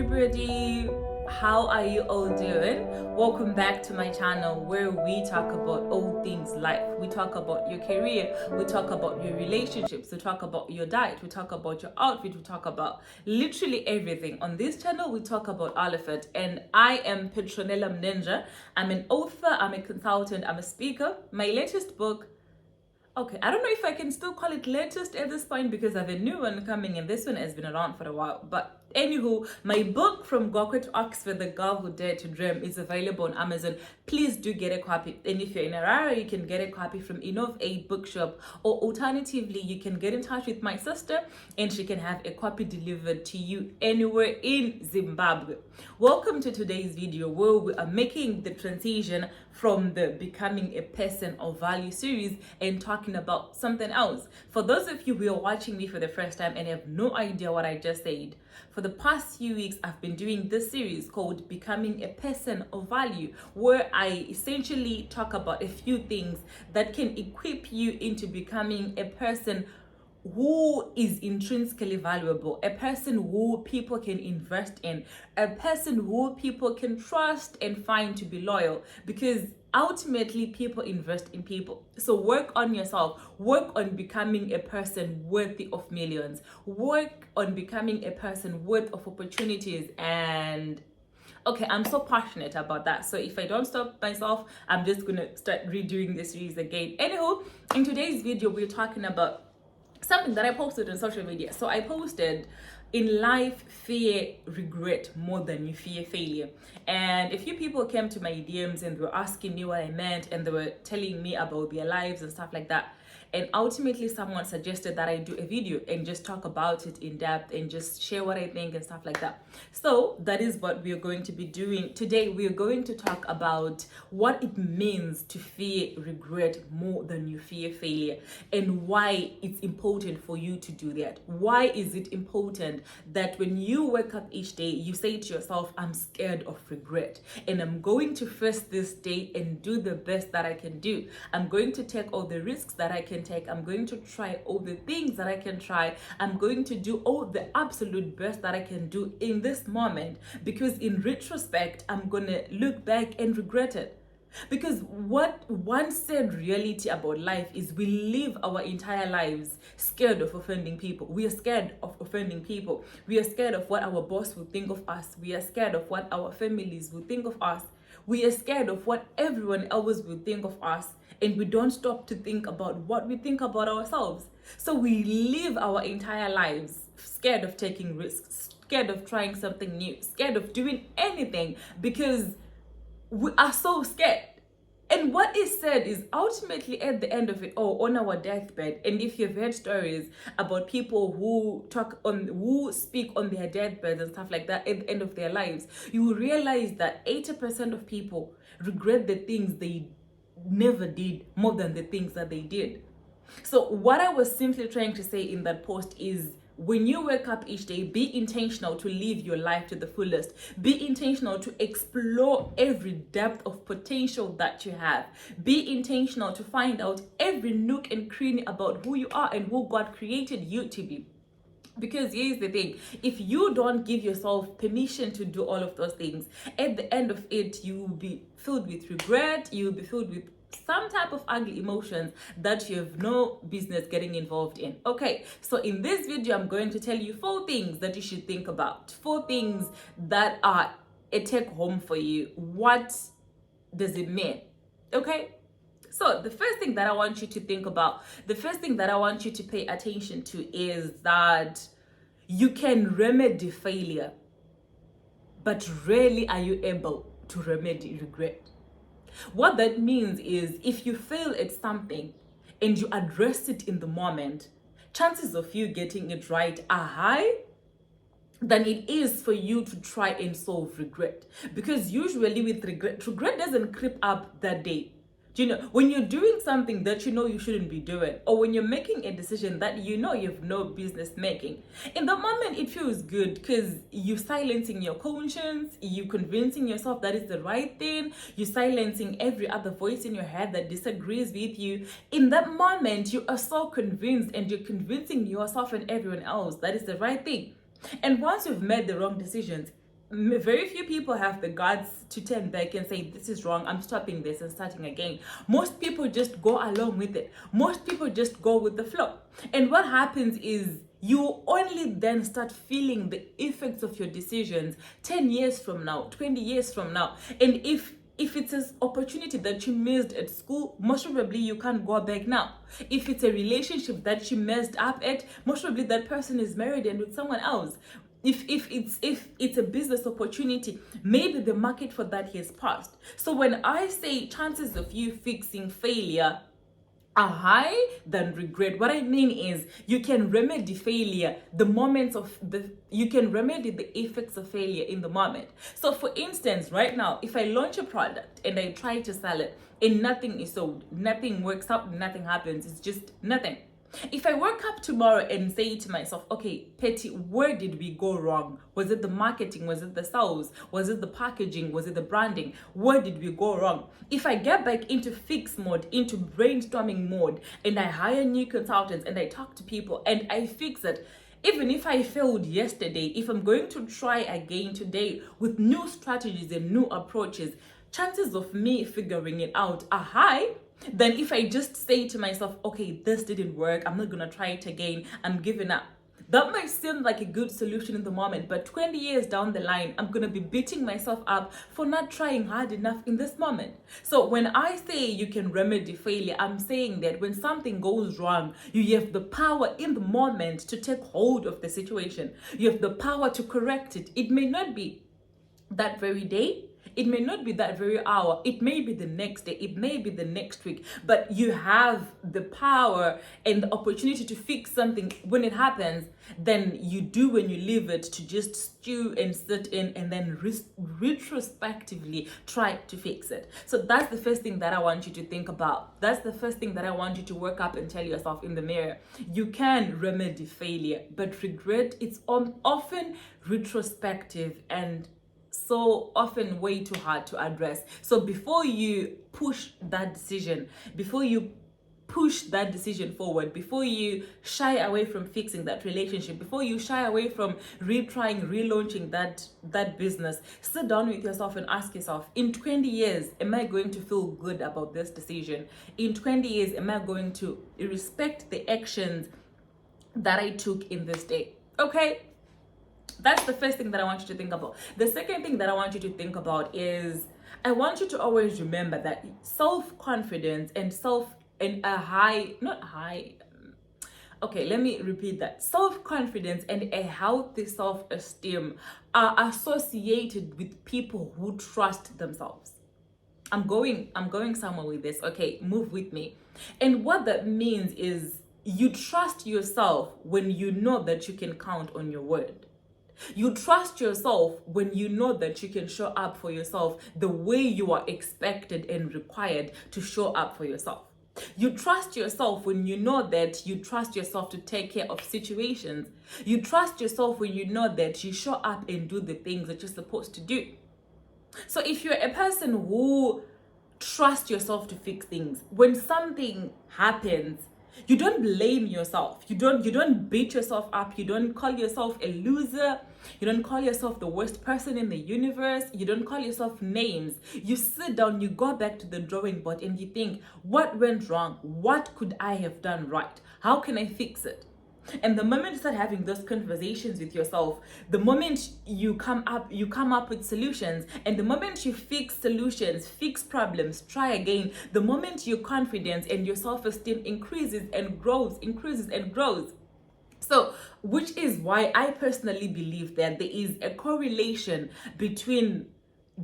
everybody, how are you all doing? Welcome back to my channel where we talk about all things life. We talk about your career, we talk about your relationships, we talk about your diet, we talk about your outfit, we talk about literally everything. On this channel we talk about all of it, and I am Petronella Mnenja. I'm an author, I'm a consultant, I'm a speaker. My latest book, okay, I don't know if I can still call it latest at this point because I have a new one coming and this one has been around for a while. But anywho, my book From Gokwe to Oxford, The Girl Who Dared to Dream is available on Amazon. Please do get a copy. And if you're in Harare, you can get a copy from Innov8 Bookshop, or alternatively, you can get in touch with my sister and she can have a copy delivered to you anywhere in Zimbabwe. Welcome to today's video where we are making the transition from the Becoming a Person of Value series and talking about something else. For those of you who are watching me for the first time and have no idea what I just said, for the past few weeks I've been doing this series called Becoming a Person of Value, where I essentially talk about a few things that can equip you into becoming a person who is intrinsically valuable, a person who people can invest in, a person who people can trust and find to be loyal, because ultimately people invest in people. So work on yourself, work on becoming a person worthy of millions, work on becoming a person worth of opportunities. And okay, I'm so passionate about that. So if I don't stop myself, I'm just gonna start redoing the series again. Anyhow, in today's video we're talking about something that I posted on social media. So I posted, in life, fear regret more than you fear failure. And a few people came to my DMs and were asking me what I meant, and they were telling me about their lives and stuff like that. And ultimately someone suggested that I do a video and just talk about it in depth and just share what I think and stuff like that. So that is what we are going to be doing today. We are going to talk about what it means to fear regret more than you fear failure, and why it's important for you to do that. Why is it important that when you wake up each day you say to yourself, I'm scared of regret and I'm going to face this day and do the best that I can do. I'm going to take all the risks that I can take. I'm going to try all the things that I can try. I'm going to do all the absolute best that I can do in this moment, because in retrospect I'm gonna look back and regret it. Because what one said reality about life is we live our entire lives scared of offending people. We are scared of offending people. We are scared of what our boss will think of us. We are scared of what our families will think of us. We are scared of what everyone else will think of us, and we don't stop to think about what we think about ourselves. So we live our entire lives scared of taking risks, scared of trying something new, scared of doing anything, because we are so scared. And what is said is ultimately at the end of it all, on our deathbed, and if you've heard stories about people who speak on their deathbeds and stuff like that at the end of their lives, you will realize that 80% of people regret the things they never did more than the things that they did. So what I was simply trying to say in that post is, when you wake up each day, be intentional to live your life to the fullest. Be intentional to explore every depth of potential that you have. Be intentional to find out every nook and cranny about who you are and who God created you to be. Because here's the thing, if you don't give yourself permission to do all of those things, at the end of it, you will be filled with regret, you will be filled with some type of ugly emotions that you have no business getting involved in. Okay, so in this video, I'm going to tell you 4 things that you should think about. 4 things that are a take home for you. What does it mean? Okay. So the first thing that I want you to think about, the first thing that I want you to pay attention to is that you can remedy failure, but rarely are you able to remedy regret. What that means is, if you fail at something and you address it in the moment, chances of you getting it right are high than it is for you to try and solve regret. Because usually with regret doesn't creep up that day. Do you know, when you're doing something that you know you shouldn't be doing, or when you're making a decision that you know you have no business making, in the moment it feels good because you're silencing your conscience, you convincing yourself that it's the right thing, you're silencing every other voice in your head that disagrees with you. In that moment, you are so convinced and you're convincing yourself and everyone else that it's the right thing. And once you've made the wrong decisions, very few people have the guts to turn back and say, this is wrong, I'm stopping this and starting again. Most people just go along with it. Most people just go with the flow. And what happens is you only then start feeling the effects of your decisions 10 years from now, 20 years from now. And if it's an opportunity that you missed at school, most probably you can't go back now. If it's a relationship that you messed up at, most probably that person is married and with someone else. If it's a business opportunity, maybe the market for that has passed. So when I say chances of you fixing failure are high than regret, what I mean is you can remedy failure, you can remedy the effects of failure in the moment. So for instance, right now, if I launch a product and I try to sell it and nothing is sold, nothing works out, nothing happens, it's just nothing. If I wake up tomorrow and say to myself, okay, Petty, where did we go wrong? Was it the marketing? Was it the sales? Was it the packaging? Was it the branding? Where did we go wrong? If I get back into fix mode, into brainstorming mode, and I hire new consultants and I talk to people and I fix it, even if I failed yesterday, if I'm going to try again today with new strategies and new approaches, chances of me figuring it out are high than if I just say to myself, okay, this didn't work, I'm not gonna try it again, I'm giving up. That might seem like a good solution in the moment, but 20 years down the line, I'm gonna be beating myself up for not trying hard enough in this moment. So when I say you can remedy failure, I'm saying that when something goes wrong, you have the power in the moment to take hold of the situation. You have the power to correct it. It may not be that very day, it may not be that very hour, it may be the next day, it may be the next week, but you have the power and the opportunity to fix something when it happens than you do when you leave it to just stew and sit in and then retrospectively try to fix it. So that's the first thing that I want you to think about. That's the first thing that I want you to work up and tell yourself in the mirror. You can remedy failure, but regret, it's often retrospective and so often way too hard to address. So before you push that decision forward, before you shy away from fixing that relationship, before you shy away from relaunching that business, sit down with yourself and ask yourself, in 20 years, am I going to feel good about this decision? In 20 years, am I going to respect the actions that I took in this day? Okay? That's the first thing that I want you to think about. The second thing that I want you to think about is, I want you to always remember that self-confidence and let me repeat that. Self-confidence and a healthy self-esteem are associated with people who trust themselves. I'm going somewhere with this. Okay, move with me. And what that means is you trust yourself when you know that you can count on your word. You trust yourself when you know that you can show up for yourself the way you are expected and required to show up for yourself. You trust yourself when you know that you trust yourself to take care of situations. You trust yourself when you know that you show up and do the things that you're supposed to do. So if you're a person who trusts yourself to fix things, when something happens, you don't blame yourself. You don't beat yourself up. You don't call yourself a loser. You don't call yourself the worst person in the universe. You don't call yourself names. You sit down, you go back to the drawing board and you think, what went wrong? What could I have done right? How can I fix it? And the moment you start having those conversations with yourself, the moment you come up with solutions, and the moment you fix solutions, fix problems, try again, the moment your confidence and your self-esteem increases and grows. So, which is why I personally believe that there is a correlation between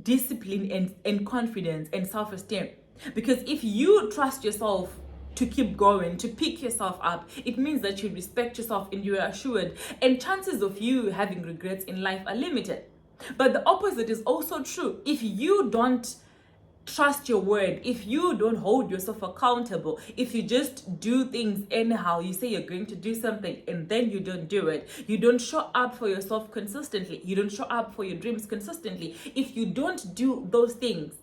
discipline and confidence and self-esteem. Because if you trust yourself to keep going, to pick yourself up, it means that you respect yourself and you are assured, and chances of you having regrets in life are limited. But the opposite is also true. If you don't trust your word, if you don't hold yourself accountable, if you just do things anyhow, you say you're going to do something and then you don't do it, you don't show up for yourself consistently, you don't show up for your dreams consistently, if you don't do those things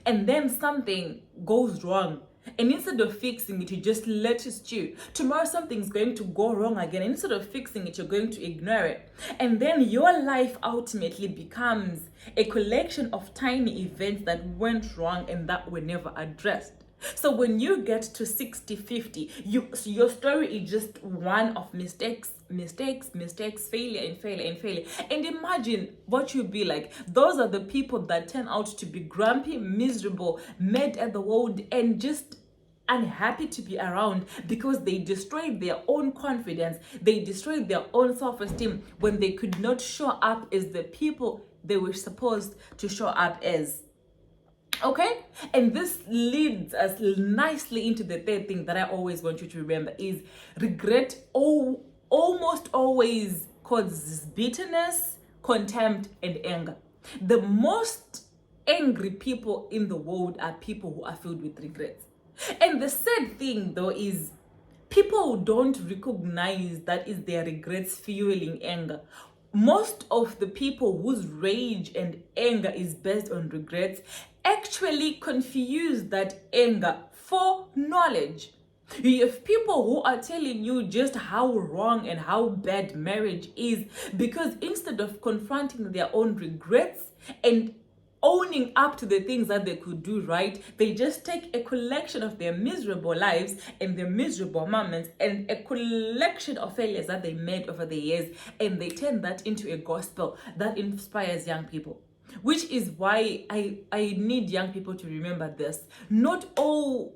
and then something goes wrong, And instead of fixing it, you just let it stew. Tomorrow something's going to go wrong again. And instead of fixing it, you're going to ignore it. And then your life ultimately becomes a collection of tiny events that went wrong and that were never addressed. So when you get to 60, 50, your story is just one of mistakes, failure and failure and failure. And imagine what you'd be like. Those are the people that turn out to be grumpy, miserable, mad at the world, and just unhappy to be around because they destroyed their own confidence. They destroyed their own self-esteem when they could not show up as the people they were supposed to show up as. Okay, and this leads us nicely into the third thing that I always want you to remember is regret almost always causes bitterness, contempt, and anger. The most angry people in the world are people who are filled with regrets. And the sad thing though is people don't recognize that is their regrets fueling anger. Most of the people whose rage and anger is based on regrets actually confuse that anger for knowledge. You have people who are telling you just how wrong and how bad marriage is because instead of confronting their own regrets and owning up to the things that they could do right, they just take a collection of their miserable lives and their miserable moments and a collection of failures that they made over the years, and they turn that into a gospel that inspires young people. Which is why I need young people to remember this. Not all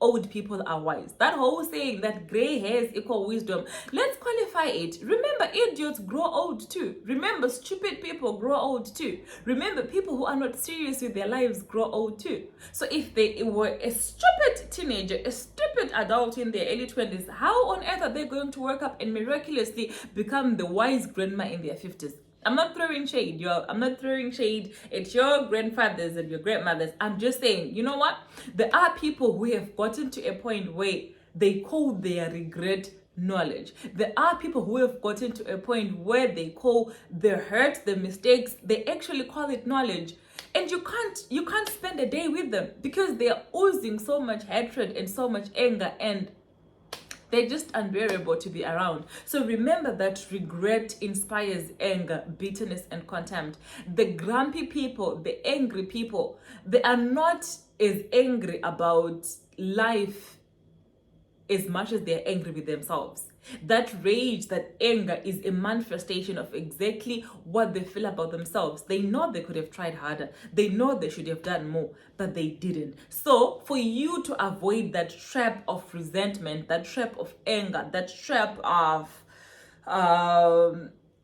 old people are wise. That whole saying that gray hairs equal wisdom, let's qualify it. Remember, idiots grow old too. Remember, stupid people grow old too. Remember, people who are not serious with their lives grow old too. So if they were a stupid teenager, a stupid adult in their early 20s, how on earth are they going to wake up and miraculously become the wise grandma in their 50s? I'm not throwing shade, y'all. I'm not throwing shade. It's your grandfathers and your grandmothers. I'm just saying, you know what? There are people who have gotten to a point where they call their regret knowledge. There are people who have gotten to a point where they call the hurt, the mistakes, they actually call it knowledge. And you can't spend a day with them because they are oozing so much hatred and so much anger, and they're just unbearable to be around. So remember that regret inspires anger, bitterness, and contempt. The grumpy people, the angry people, they are not as angry about life as much as they're angry with themselves. That rage, that anger is a manifestation of exactly what they feel about themselves. They know they could have tried harder. They know they should have done more, but they didn't. So for you to avoid that trap of resentment, that trap of anger, that trap of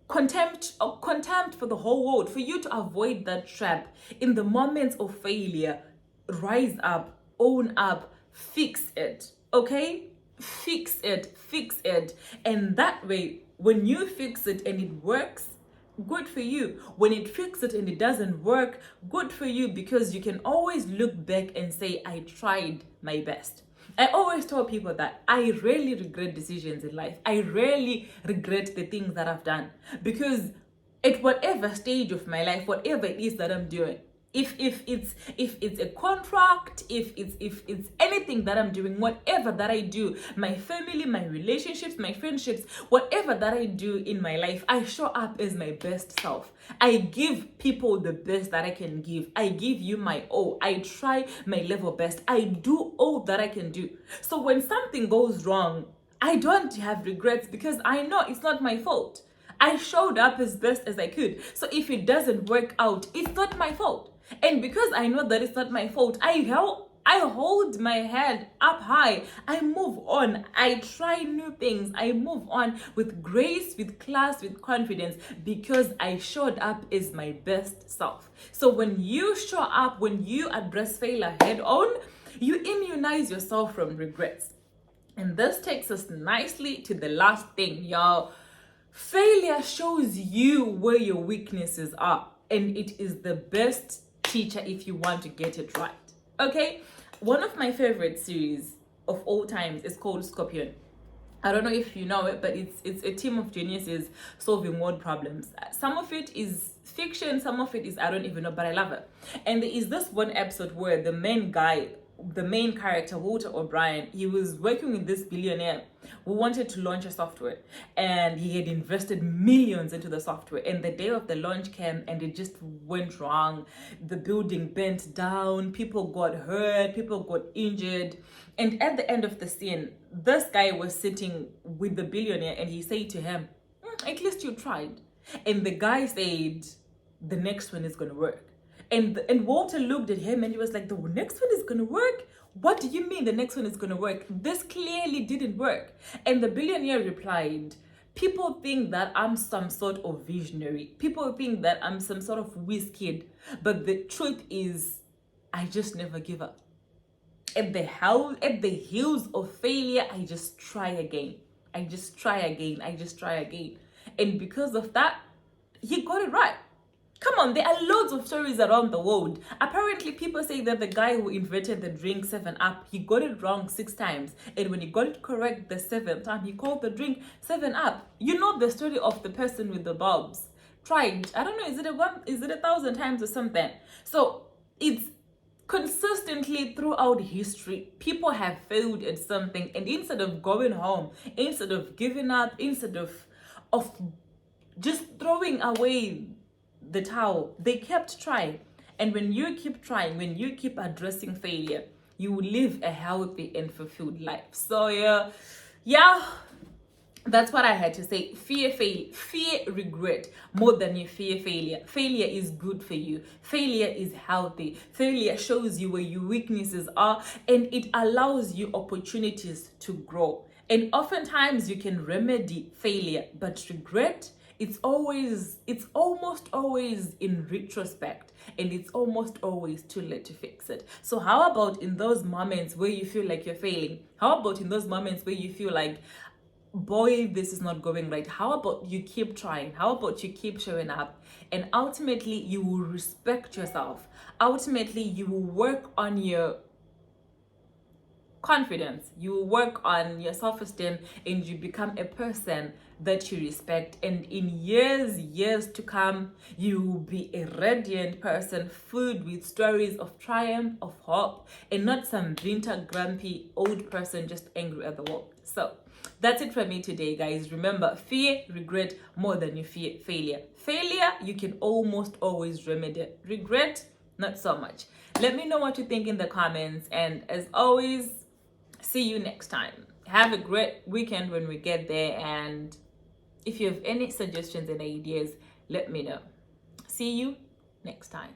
contempt for the whole world, for you to avoid that trap in the moments of failure, rise up, own up, fix it, okay? Fix it. And that way, when you fix it and it works, good for you. When it fixes it and it doesn't work, good for you, because you can always look back and say, I tried my best. I always tell people that I rarely regret decisions in life. I rarely regret the things that I've done, because at whatever stage of my life, whatever it is that I'm doing, if it's a contract, if it's anything that I'm doing, whatever that I do, my family, my relationships, my friendships, whatever that I do in my life, I show up as my best self. I give people the best that I can give. I give you my all. I try my level best. I do all that I can do. So when something goes wrong, I don't have regrets because I know it's not my fault. I showed up as best as I could. So if it doesn't work out, it's not my fault. And because I know that it's not my fault, I hold my head up high. I move on. I try new things. I move on with grace, with class, with confidence, because I showed up as my best self. So when you show up, when you address failure head on, you immunize yourself from regrets. And this takes us nicely to the last thing, y'all. Failure shows you where your weaknesses are, and it is the best teacher if you want to get it right. Okay, one of my favorite series of all times is called Scorpion. I don't know if you know it, but it's a team of geniuses solving world problems. Some of it is fiction, some of it is I don't even know, but I love it. And there is this one episode where the main guy the main character, Walter O'Brien, he was working with this billionaire who wanted to launch a software, and he had invested millions into the software, and the day of the launch came and it just went wrong. The building bent down, people got hurt, people got injured, and at the end of the scene, this guy was sitting with the billionaire and he said to him, at least you tried. And the guy said, the next one is going to work. And Walter looked at him and he was like, the next one is going to work? What do you mean the next one is going to work? This clearly didn't work. And the billionaire replied, people think that I'm some sort of visionary. People think that I'm some sort of whiz kid. But the truth is, I just never give up. At the heels of failure, I just try again. I just try again. I just try again. And because of that, he got it right. Come on, there are loads of stories around the world. Apparently, people say that the guy who invented the drink 7-Up, he got it wrong 6 times. And when he got it correct the 7th time, he called the drink 7-Up. You know the story of the person with the bulbs. Tried, I don't know, is it 1,000 times or something? So it's consistently throughout history, people have failed at something, and instead of going home, instead of giving up, instead of just throwing away the towel, they kept trying. And when you keep trying, when you keep addressing failure, you will live a healthy and fulfilled life. So yeah, that's what I had to say. Fear regret more than you fear failure. Failure is good for you. Failure is healthy. Failure shows you where your weaknesses are, and it allows you opportunities to grow. And oftentimes you can remedy failure, but regret, it's almost always in retrospect, and it's almost always too late to fix it. So how about in those moments where you feel like you're failing? How about in those moments where you feel like, boy, this is not going right? How about you keep trying? How about you keep showing up? And ultimately, you will respect yourself. Ultimately, you will work on your confidence, you will work on your self-esteem, and you become a person that you respect. And in years to come, you will be a radiant person filled with stories of triumph, of hope, and not some bitter, grumpy old person just angry at the world. So that's it from me today, guys. Remember, fear regret more than you fear failure. Failure, you can almost always remedy. Regret, not so much. Let me know what you think in the comments, and as always, see you next time. Have a great weekend when we get there, and if you have any suggestions and ideas, let me know. See you next time.